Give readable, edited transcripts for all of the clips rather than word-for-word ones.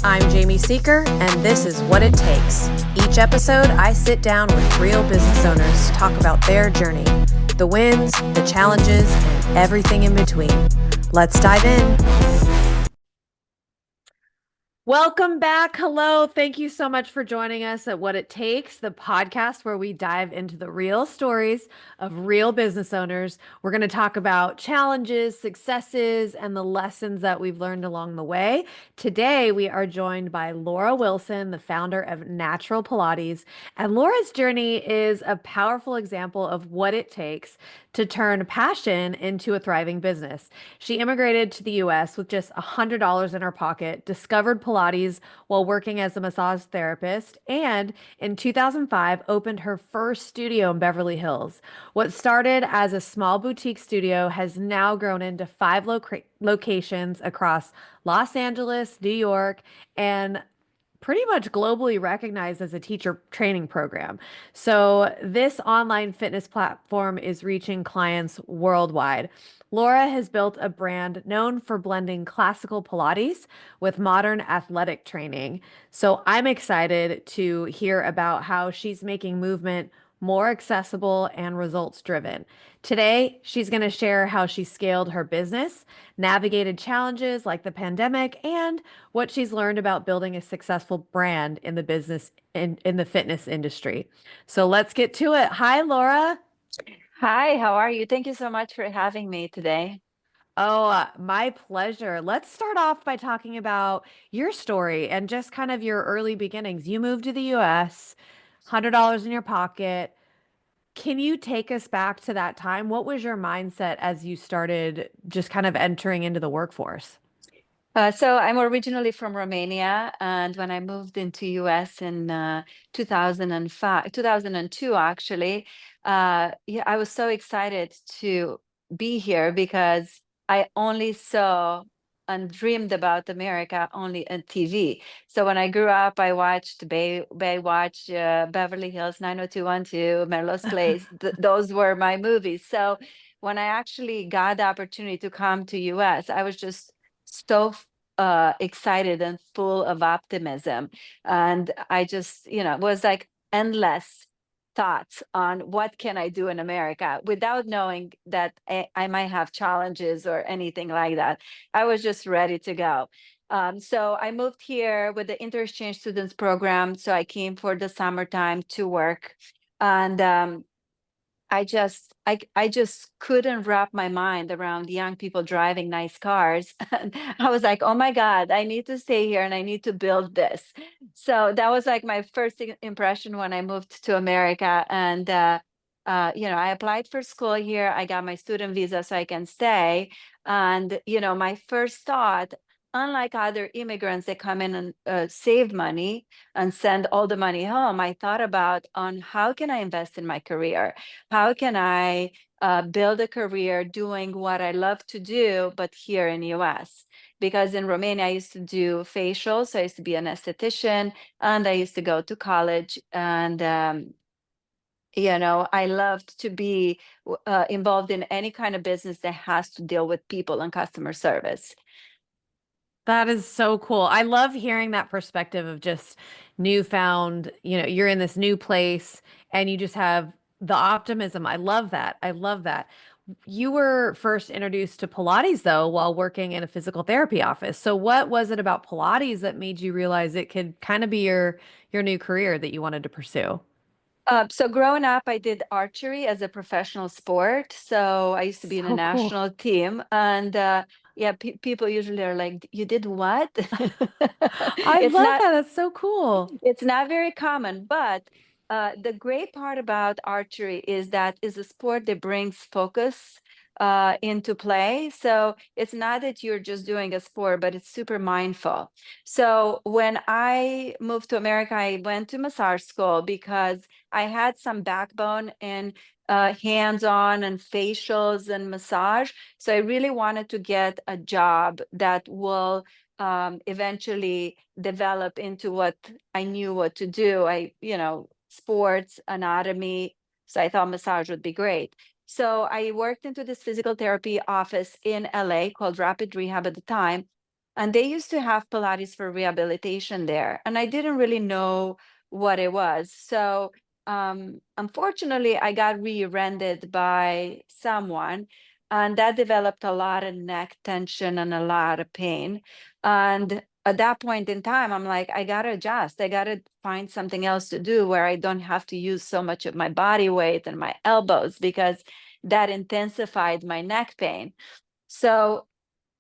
I'm Jamie Seeker, and this is What It Takes. Each episode, I sit down with real business owners to talk about their journey, the wins, the challenges, and everything in between. Let's dive in. Welcome back. Hello. Thank you so much for joining us at What It Takes, the podcast where we dive into the real stories of real business owners. We're going to talk about challenges, successes, and the lessons that we've learned along the way. Today, we are joined by Laura Wilson, the founder of Natural Pilates. And Laura's journey is a powerful example of what it takes to turn passion into a thriving business. She immigrated to the US with just $100 in her pocket, discovered Pilates while working as a massage therapist, and in 2005 opened her first studio in Beverly Hills. What started as a small boutique studio has now grown into five locations across Los Angeles, New York, and pretty much globally recognized as a teacher training program. So, this online fitness platform is reaching clients worldwide. Laura has built a brand known for blending classical Pilates with modern athletic training. So, I'm excited to hear about how she's making movement more accessible and results driven. Today, she's going to share how she scaled her business, navigated challenges like the pandemic, and what she's learned about building a successful brand in the business in the fitness industry. So let's get to it. Hi, Laura. Hi, how are you? Thank you so much for having me today. Oh, my pleasure. Let's start off by talking about your story and just kind of your early beginnings. You moved to the US, $100 in your pocket. Can you take us back to that time? What was your mindset as you started just kind of entering into the workforce? So I'm originally from Romania, and when I moved into US in 2005, 2002, actually, yeah, I was so excited to be here because I only saw and dreamed about America only on TV. So when I grew up, I watched Baywatch, Beverly Hills 90210, Melrose Place. Those were my movies. So when I actually got the opportunity to come to US, I was just so excited and full of optimism. And I just, was like endless thoughts on what can I do in America without knowing that I might have challenges or anything like that. I was just ready to go. So I moved here with the interchange students program. So I came for the summertime to work. And I just couldn't wrap my mind around young people driving nice cars. And I was like, oh my God, I need to stay here and I need to build this. So that was like my first impression when I moved to America. And I applied for school here. I got my student visa so I can stay. And my first thought, unlike other immigrants that come in and save money and send all the money home, I thought about on how can I invest in my career? How can I build a career doing what I love to do, but here in US? Because in Romania, I used to do facials. So I used to be an esthetician and I used to go to college. And, I loved to be involved in any kind of business that has to deal with people and customer service. That is so cool. I love hearing that perspective of just newfound, you're in this new place and you just have the optimism. I love that. I love that. You were first introduced to Pilates though while working in a physical therapy office. So what was it about Pilates that made you realize it could kind of be your new career that you wanted to pursue? So growing up, I did archery as a professional sport. So I used to be in a So cool. national team, and yeah, people usually are like, "You did what?" I It's love not that. That's so cool. it's not very common, but the great part about archery is that is a sport that brings focus into play. So it's not that you're just doing a sport, but it's super mindful. So when I moved to America, I went to massage school because I had some backbone in hands-on and facials and massage. So I really wanted to get a job that will eventually develop into what I knew what to do. Sports, anatomy. So I thought massage would be great. So I worked into this physical therapy office in LA called Rapid Rehab at the time. And they used to have Pilates for rehabilitation there. And I didn't really know what it was. So unfortunately, I got re-rented by someone, and that developed a lot of neck tension and a lot of pain. And at that point in time, I'm like, I gotta adjust. I gotta find something else to do where I don't have to use so much of my body weight and my elbows, because that intensified my neck pain. So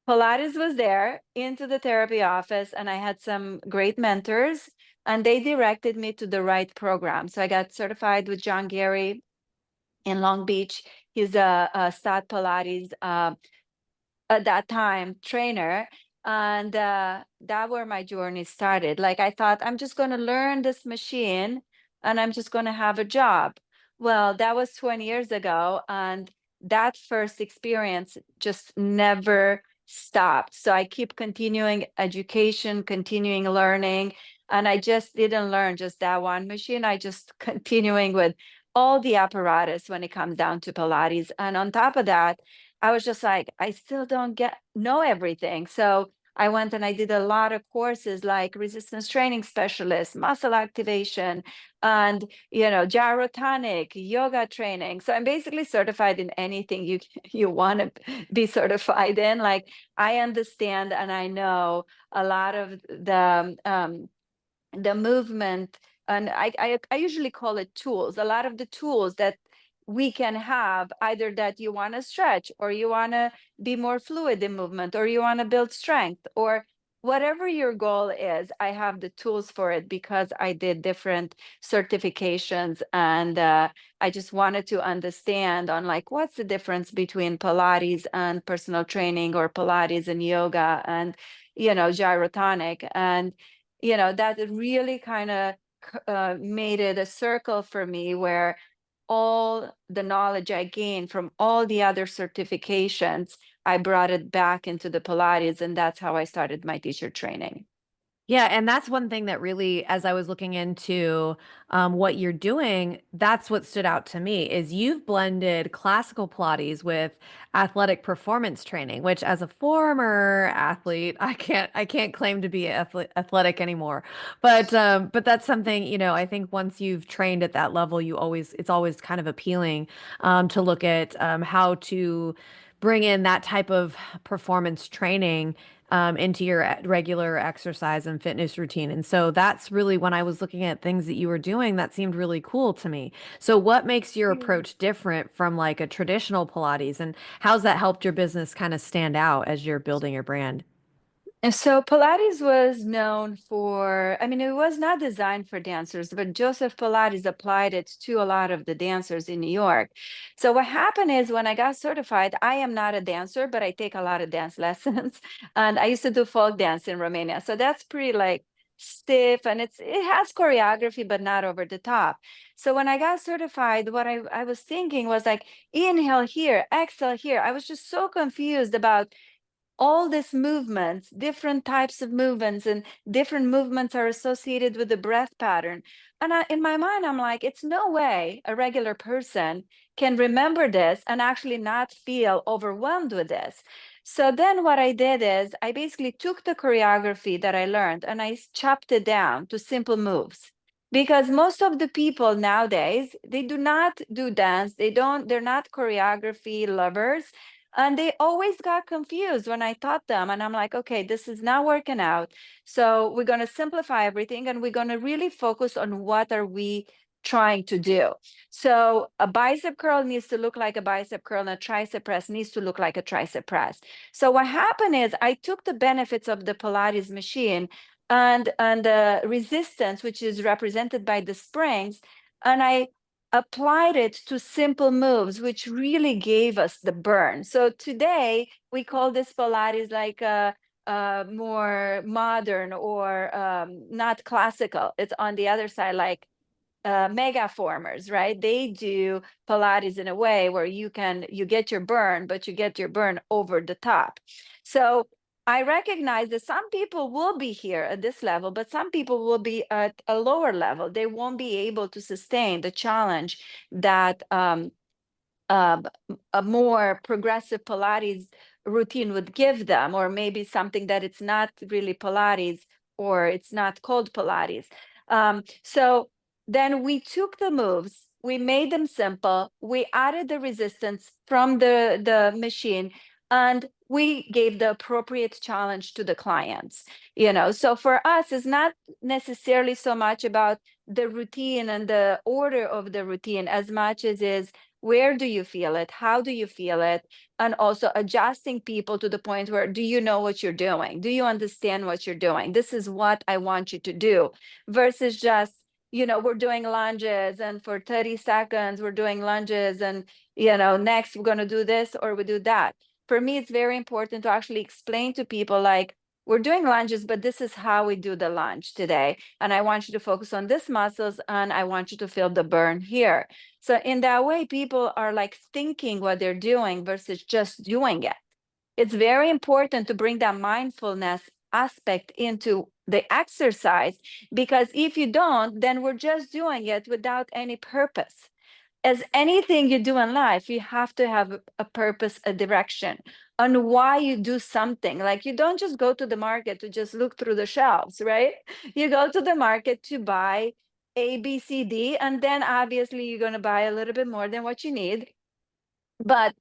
Pilates was there into the therapy office, and I had some great mentors, and they directed me to the right program. So I got certified with John Gary in Long Beach. He's a stat Pilates at that time trainer, and that where my journey started. Like, I thought, I'm just going to learn this machine and I'm just going to have a job. Well, that was 20 years ago, and that first experience just never stopped. So I keep continuing education, continuing learning, and I just didn't learn just that one machine. I just continuing with all the apparatus when it comes down to Pilates. And on top of that, I was just like, I still don't know everything. So I went and I did a lot of courses like resistance training specialist, muscle activation, and gyrotonic, yoga training. So I'm basically certified in anything you you want to be certified in. Like, I understand and I know a lot of the movement, and I usually call it tools. A lot of the tools that we can have, either that you want to stretch, or you want to be more fluid in movement, or you want to build strength, or whatever your goal is, I have the tools for it because I did different certifications. And I just wanted to understand on, like, what's the difference between Pilates and personal training, or Pilates and yoga, and gyrotonic. And that really kind of made it a circle for me, where all the knowledge I gained from all the other certifications, I brought it back into the Pilates, and that's how I started my teacher training. Yeah, and that's one thing that really, as I was looking into what you're doing, that's what stood out to me is you've blended classical Pilates with athletic performance training, which as a former athlete, I can't claim to be athletic anymore. But that's something, I think once you've trained at that level, it's always kind of appealing to look at how to bring in that type of performance training into your regular exercise and fitness routine. And so that's really when I was looking at things that you were doing, that seemed really cool to me. So what makes your approach different from like a traditional Pilates, and how's that helped your business kind of stand out as you're building your brand? And so Pilates was known for, I mean, it was not designed for dancers, but Joseph Pilates applied it to a lot of the dancers in New York. So what happened is, when I got certified, I am not a dancer, but I take a lot of dance lessons. And I used to do folk dance in Romania. So that's pretty like stiff, and it has choreography, but not over the top. So when I got certified, what I was thinking was like, inhale here, exhale here. I was just so confused about all these movements, different types of movements, and different movements are associated with the breath pattern. And in my mind, I'm like, it's no way a regular person can remember this and actually not feel overwhelmed with this. So then what I did is, I basically took the choreography that I learned and I chopped it down to simple moves. Because most of the people nowadays, they do not do dance. They're not choreography lovers, and they always got confused when I taught them. And I'm like, okay, this is not working out. So we're going to simplify everything, and we're going to really focus on what are we trying to do. So a bicep curl needs to look like a bicep curl, and a tricep press needs to look like a tricep press. So what happened is, I took the benefits of the Pilates machine and the resistance, which is represented by the springs, and I applied it to simple moves, which really gave us the burn. So today we call this Pilates like a more modern, or not classical. It's on the other side, like mega formers, right? They do Pilates in a way where you get your burn, but you get your burn over the top. So I recognize that some people will be here at this level, but some people will be at a lower level. They won't be able to sustain the challenge that a more progressive Pilates routine would give them, or maybe something that it's not really Pilates, or it's not called Pilates. So then we took the moves, we made them simple, we added the resistance from the machine, and we gave the appropriate challenge to the clients. So for us, it's not necessarily so much about the routine and the order of the routine as much as is, where do you feel it, how do you feel it, and also adjusting people to the point where, do you know what you're doing, do you understand what you're doing, this is what I want you to do, versus just, we're doing lunges, and for 30 seconds we're doing lunges, and next we're going to do this or we do that. For me, it's very important to actually explain to people, like, we're doing lunges, but this is how we do the lunge today. And I want you to focus on this muscles, and I want you to feel the burn here. So in that way, people are like thinking what they're doing versus just doing it. It's very important to bring that mindfulness aspect into the exercise, because if you don't, then we're just doing it without any purpose. As anything you do in life, you have to have a purpose, a direction on why you do something. Like, you don't just go to the market to just look through the shelves, right? You go to the market to buy A, B, C, D, and then obviously you're going to buy a little bit more than what you need. But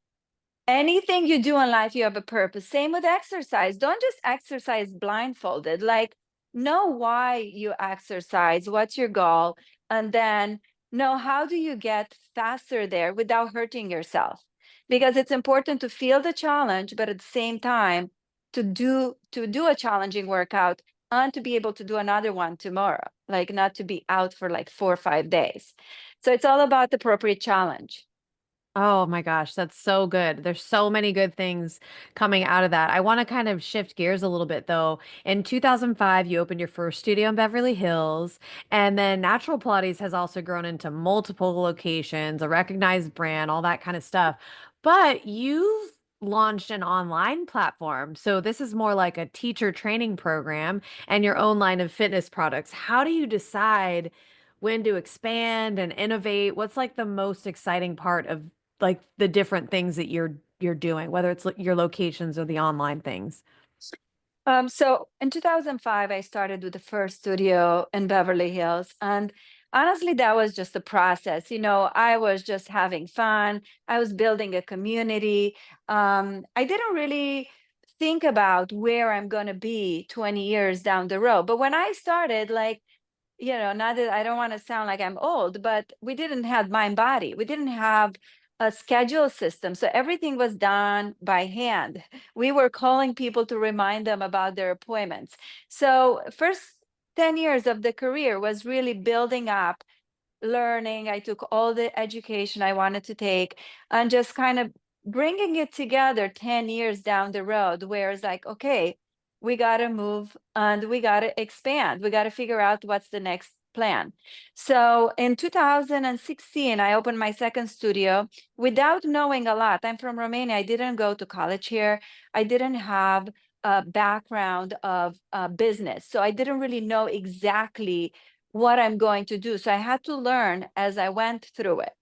anything you do in life, you have a purpose. Same with exercise. Don't just exercise blindfolded. Like, know why you exercise, what's your goal, and then know how do you get faster there without hurting yourself. Because it's important to feel the challenge, but at the same time, to do a challenging workout and to be able to do another one tomorrow, like not to be out for like 4 or 5 days. So it's all about the appropriate challenge. Oh my gosh, that's so good. There's so many good things coming out of that. I want to kind of shift gears a little bit though. In 2005, you opened your first studio in Beverly Hills, and then Natural Pilates has also grown into multiple locations, a recognized brand, all that kind of stuff. But you've launched an online platform. So this is more like a teacher training program and your own line of fitness products. How do you decide when to expand and innovate? What's like the most exciting part of like the different things that you're doing, whether it's your locations or the online things? So in 2005, I started with the first studio in Beverly Hills. And honestly, that was just a process. I was just having fun. I was building a community. I didn't really think about where I'm going to be 20 years down the road. But when I started, like, not that I don't want to sound like I'm old, but we didn't have mind body. We didn't have a schedule system. So everything was done by hand. We were calling people to remind them about their appointments. So first 10 years of the career was really building up, learning. I took all the education I wanted to take and just kind of bringing it together 10 years down the road, where it's like, okay, we got to move and we got to expand. We got to figure out what's the next plan. So in 2016, I opened my second studio without knowing a lot. I'm from Romania. I didn't go to college here. I didn't have a background of business. So I didn't really know exactly what I'm going to do. So I had to learn as I went through it.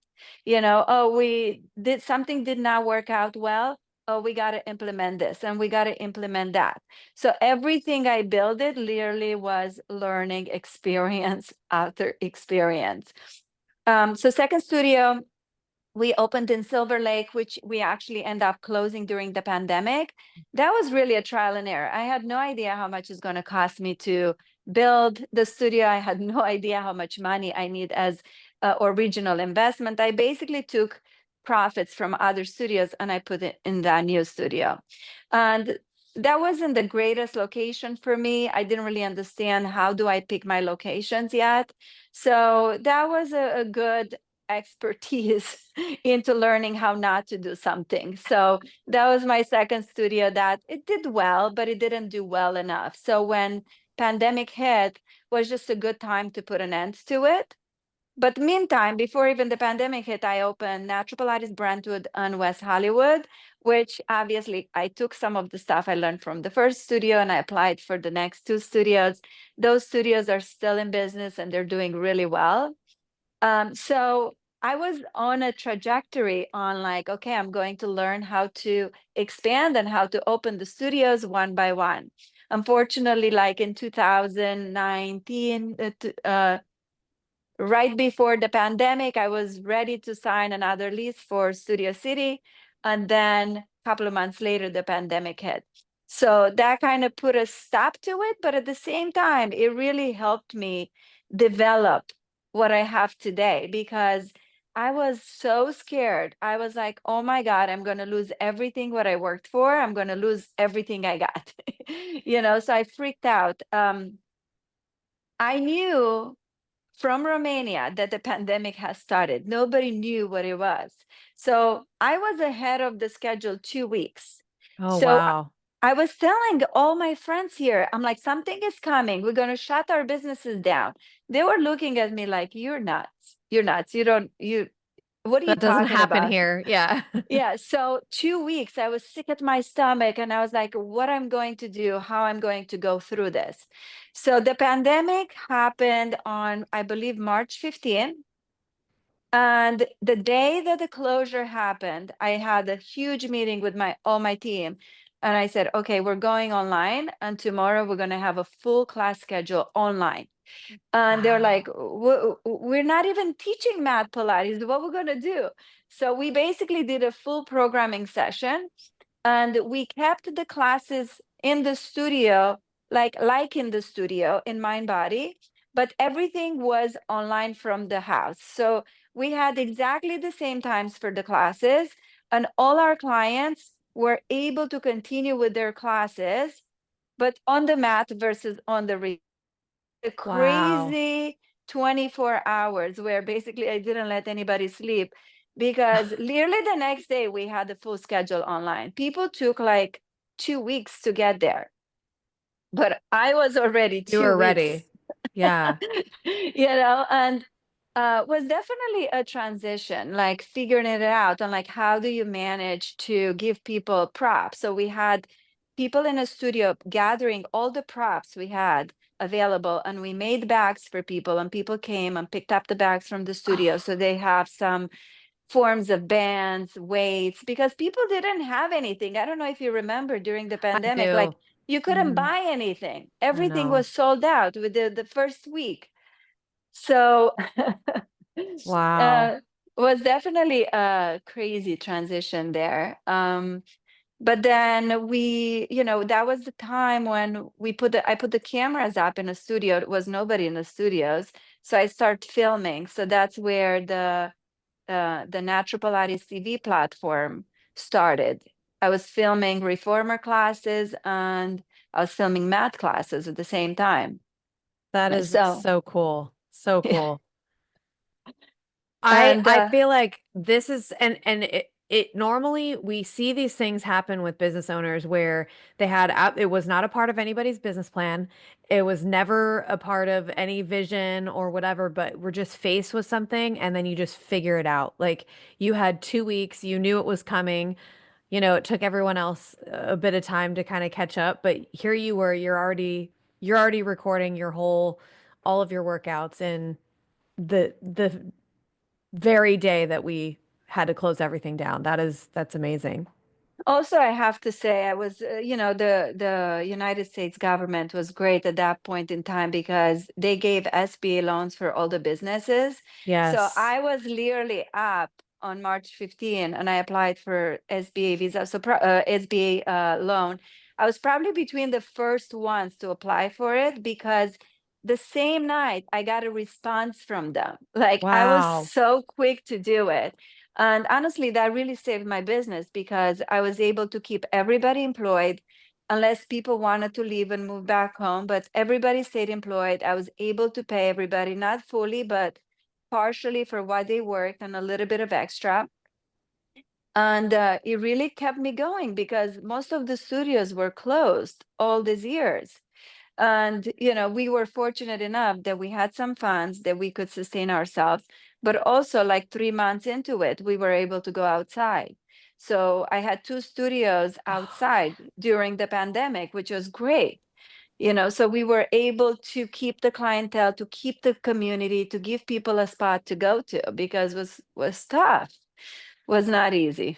Oh, we did something did not work out well. Oh, we got to implement this and we got to implement that. So everything I built it literally was learning experience after experience. So second studio, we opened in Silver Lake, which we actually end up closing during the pandemic. That was really a trial and error. I had no idea how much it's going to cost me to build the studio. I had no idea how much money I need as original investment. I basically took profits from other studios and I put it in that new studio. And that wasn't the greatest location for me. I didn't really understand how do I pick my locations yet. So that was a good expertise into learning how not to do something. So that was my second studio that it did well, but it didn't do well enough. So when pandemic hit, was just a good time to put an end to it. But meantime, before even the pandemic hit, I opened Natural Pilates Brentwood and West Hollywood, which obviously I took some of the stuff I learned from the first studio and I applied for the next two studios. Those studios are still in business and they're doing really well. So I was on a trajectory on like, okay, I'm going to learn how to expand and how to open the studios one by one. Unfortunately, like in 2019, right before the pandemic, I was ready to sign another lease for Studio City. And then a couple of months later, the pandemic hit. So that kind of put a stop to it. But at the same time, it really helped me develop what I have today because I was so scared. I was like, oh my God, I'm going to lose everything what I worked for. I'm going to lose everything I got. So I freaked out. I knew from Romania that the pandemic has started. Nobody knew what it was. So I was ahead of the schedule 2 weeks. Oh, So wow. I was telling all my friends here, I'm like, something is coming. We're going to shut our businesses down. They were looking at me like, you're nuts. You're nuts. What are you That doesn't talking happen about? here. Yeah. Yeah, so 2 weeks I was sick at my stomach and I was like, what I'm going to do, how I'm going to go through this. So the pandemic happened on, I believe, March 15th. And the day that the closure happened, I had a huge meeting with all my team. And I said, okay, we're going online. And tomorrow we're going to have a full class schedule online. And they're like, Wow. we're not even teaching math Pilates. What we're going to do? So we basically did a full programming session and we kept the classes in the studio, like in the studio in Mind Body, but everything was online from the house. So we had exactly the same times for the classes, and all our clients were able to continue with their classes, but on the mat versus on the Wow. crazy 24 hours where basically I didn't let anybody sleep because literally the next day we had the full schedule online. People took like 2 weeks to get there, but I was already You two were weeks, ready. Yeah. and was definitely a transition, like figuring it out and like how do you manage to give people props. So we had people in a studio gathering all the props we had available, and we made bags for people, and people came and picked up the bags from the studio. Oh, So they have some forms of bands, weights, because people didn't have anything. I don't know if you remember during the I pandemic, like do. you couldn't Hmm. buy anything. I Everything know. was sold out with the first week. So Wow. uh was definitely a crazy transition there. But then that was the time when I put the cameras up in the studio. It was nobody in the studios. So I start filming. So that's where the Natural Pilates TV platform started. I was filming reformer classes and I was filming math classes at the same time. That is So so cool. So yeah, cool. I and I feel like this is and it normally we see these things happen with business owners where it was not a part of anybody's business plan. It was never a part of any vision or whatever, but we're just faced with something and then you just figure it out. Like you had 2 weeks, you knew it was coming. It took everyone else a bit of time to kind of catch up, but here you were, you're already recording all of your workouts in the very day that we had to close everything down. That's amazing. also, I have to say, I was, the United States government was great at that point in time because they gave SBA loans for all the businesses. So Yes. I was literally up on March 15 and I applied for SBA visa, so SBA loan. I was probably between the first ones to apply for it because the same night I got a response from them. Like I was Wow. so quick to do it. And honestly, that really saved my business because I was able to keep everybody employed unless people wanted to leave and move back home. But everybody stayed employed. I was able to pay everybody, not fully, but partially for what they worked and a little bit of extra. And it really kept me going because most of the studios were closed all these years. And, we were fortunate enough that we had some funds that we could sustain ourselves, but also like 3 months into it, we were able to go outside. So I had two studios Oh, outside during the pandemic, which was great. So we were able to keep the clientele, to keep the community, to give people a spot to go to, because was tough, was not easy.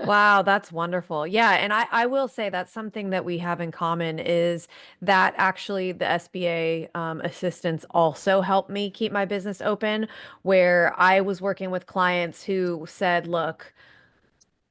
Wow, that's wonderful. Yeah, and I will say that's something that we have in common is that actually the SBA assistance also helped me keep my business open, where I was working with clients who said, look,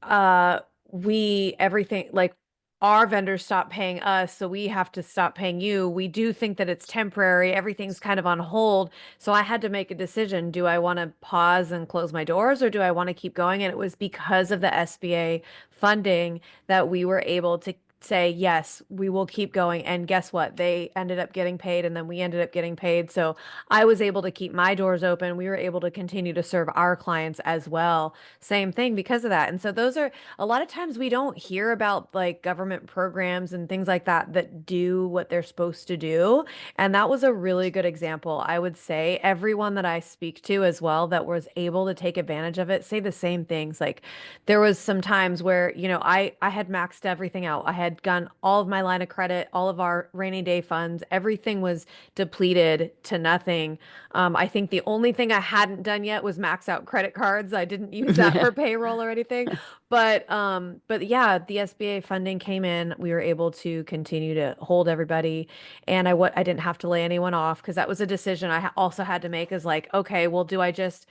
uh we everything like our vendors stop paying us, so we have to stop paying you. We do think that it's temporary. Everything's kind of on hold. So I had to make a decision. Do I want to pause and close my doors or do I want to keep going? And it was because of the SBA funding that we were able to say, yes, we will keep going. And guess what? They ended up getting paid and then we ended up getting paid. So I was able to keep my doors open. We were able to continue to serve our clients as well. Same thing because of that. And so those are a lot of times we don't hear about like government programs and things like that that do what they're supposed to do. And that was a really good example. I would say everyone that I speak to as well that was able to take advantage of it say the same things. Like there was some times where, I had maxed everything out. I had gone all of my line of credit, all of our rainy day funds, everything was depleted to nothing. I think the only thing I hadn't done yet was max out credit cards. I didn't use that for payroll or anything. But yeah, the SBA funding came in. We were able to continue to hold everybody, and I didn't have to lay anyone off because that was a decision I also had to make. Is like, okay, well, do I just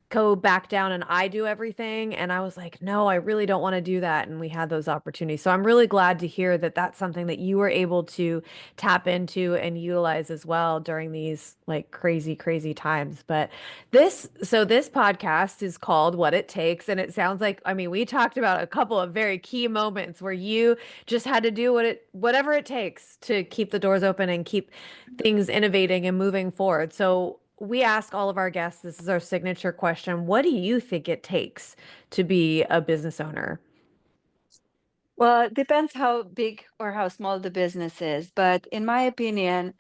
go back down and I do everything? And I was like, no, I really don't want to do that. And we had those opportunities. So I'm really glad to hear that that's something that you were able to tap into and utilize as well during these like crazy, crazy times. But this podcast is called What It Takes. And it sounds like, I mean, we talked about a couple of very key moments where you just had to do whatever it takes to keep the doors open and keep things innovating and moving forward. So we ask all of our guests, this is our signature question. What do you think it takes to be a business owner? Well, it depends how big or how small the business is, but in my opinion,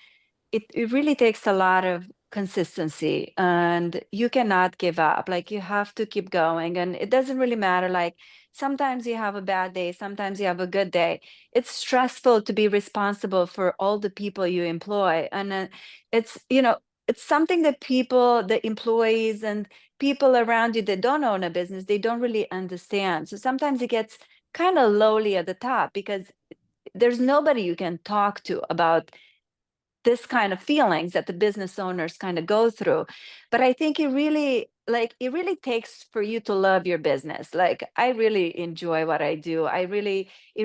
it really takes a lot of consistency, and you cannot give up. Like, you have to keep going, and it doesn't really matter. Like, sometimes you have a bad day, sometimes you have a good day. It's stressful to be responsible for all the people you employ, and it's it's something that people, the employees and people around you that don't own a business, they don't really understand. So sometimes it gets kind of lowly at the top because there's nobody you can talk to about this kind of feelings that the business owners kind of go through. But I think it really takes for you to love your business. Like, I really enjoy what I do. It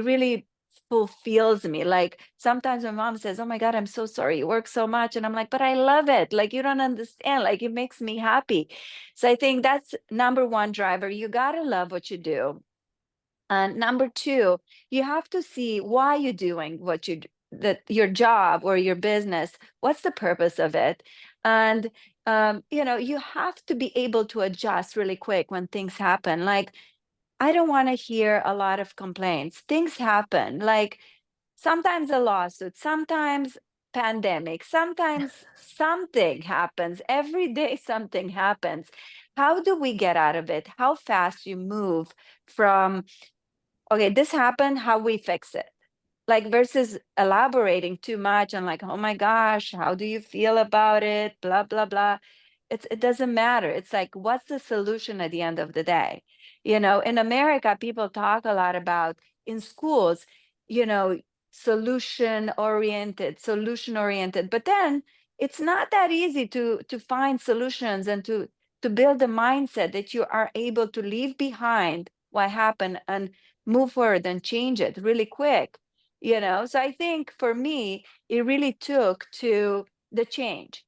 really fulfills me. Like, sometimes my mom says, oh my God, I'm so sorry you work so much, and I'm like, but I love it. Like, you don't understand. Like, it makes me happy. So I think that's number one driver. You got to love what you do. And number two, you have to see why you're doing that your job or your business. What's the purpose of it? And you have to be able to adjust really quick when things happen. Like, I don't want to hear a lot of complaints. Things happen. Like, sometimes a lawsuit, sometimes pandemic, sometimes something happens. Every day something happens. How do we get out of it? How fast you move from, okay, this happened, how we fix it? Like, versus elaborating too much and like, oh my gosh, how do you feel about it? Blah, blah, blah. It doesn't matter. It's like, what's the solution at the end of the day? In America, people talk a lot about in schools, you know, solution oriented. But then it's not that easy to find solutions and to build a mindset that you are able to leave behind what happened and move forward and change it really quick. So I think for me, it really took to the change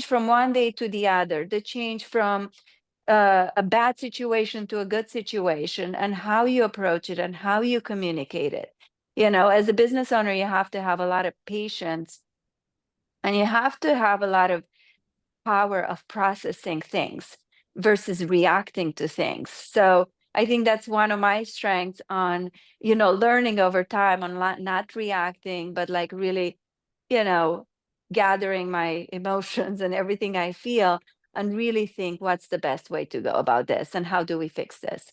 from one day to the other, the change from a bad situation to a good situation, and how you approach it and how you communicate it. As a business owner, you have to have a lot of patience, and you have to have a lot of power of processing things versus reacting to things. So I think that's one of my strengths on, learning over time on not reacting, but like really, you know, gathering my emotions and everything I feel and really think what's the best way to go about this and how do we fix this?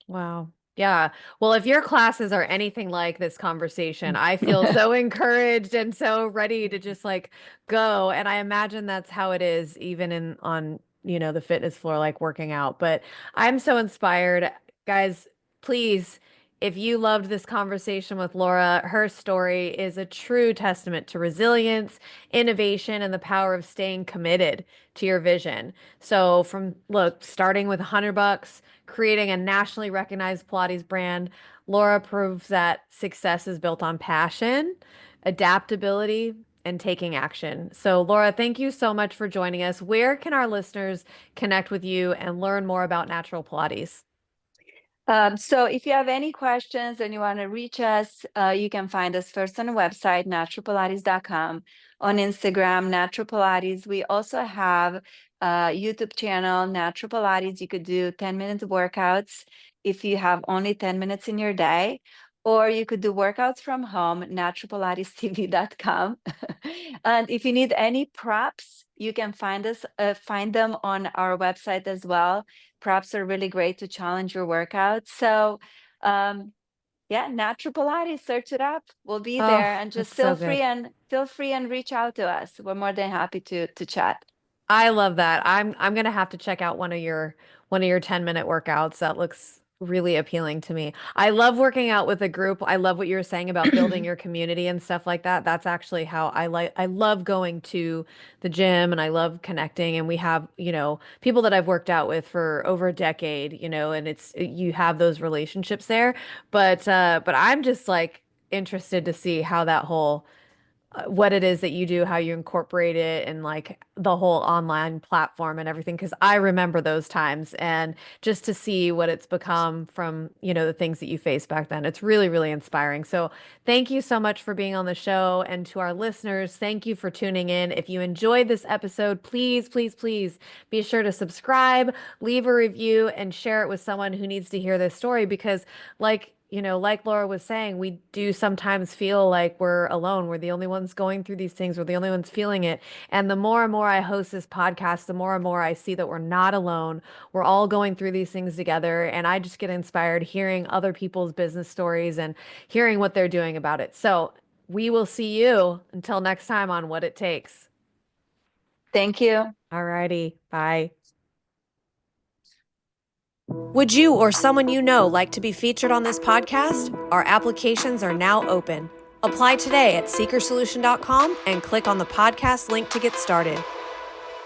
Wow. Yeah. Well, if your classes are anything like this conversation, I feel so encouraged and so ready to just like go. And I imagine that's how it is even in on, the fitness floor, like working out. But I'm so inspired. Guys, please, if you loved this conversation with Laura, her story is a true testament to resilience, innovation, and the power of staying committed to your vision. So look, starting with $100, creating a nationally recognized Pilates brand, Laura proves that success is built on passion, adaptability, and taking action. So, Laura, thank you so much for joining us. Where can our listeners connect with you and learn more about Natural Pilates? So if you have any questions and you want to reach us, you can find us first on the website, naturalpilates.com, on Instagram, Natural Pilates. We also have a YouTube channel, Natural Pilates. You could do 10-minute workouts if you have only 10 minutes in your day, or you could do workouts from home, naturalpilatestv.com. And if you need any props, you can find them on our website as well. Props are really great to challenge your workouts. So, yeah, Natural Pilates, search it up. We'll be Oh, there, and just that's so good. feel free and reach out to us. We're more than happy to chat. I love that. I'm gonna have to check out one of your 10-minute workouts. That looks really appealing to me. I love working out with a group. I love what you were saying about building your community and stuff like that. That's actually how I love going to the gym and I love connecting and we have, people that I've worked out with for over a decade, and you have those relationships there. But I'm just like interested to see how that whole what it is that you do, how you incorporate it, and like the whole online platform and everything. Because I remember those times, and just to see what it's become from, the things that you faced back then, it's really, really inspiring. So, thank you so much for being on the show. And to our listeners, thank you for tuning in. If you enjoyed this episode, please, please, please be sure to subscribe, leave a review, and share it with someone who needs to hear this story because, like Laura was saying, we do sometimes feel like we're alone. We're the only ones going through these things. We're the only ones feeling it. And the more and more I host this podcast, the more and more I see that we're not alone. We're all going through these things together. And I just get inspired hearing other people's business stories and hearing what they're doing about it. So we will see you until next time on What It Takes. Thank you. Alrighty. Bye. Would you or someone you know like to be featured on this podcast? Our applications are now open. Apply today at seekersolution.com and click on the podcast link to get started.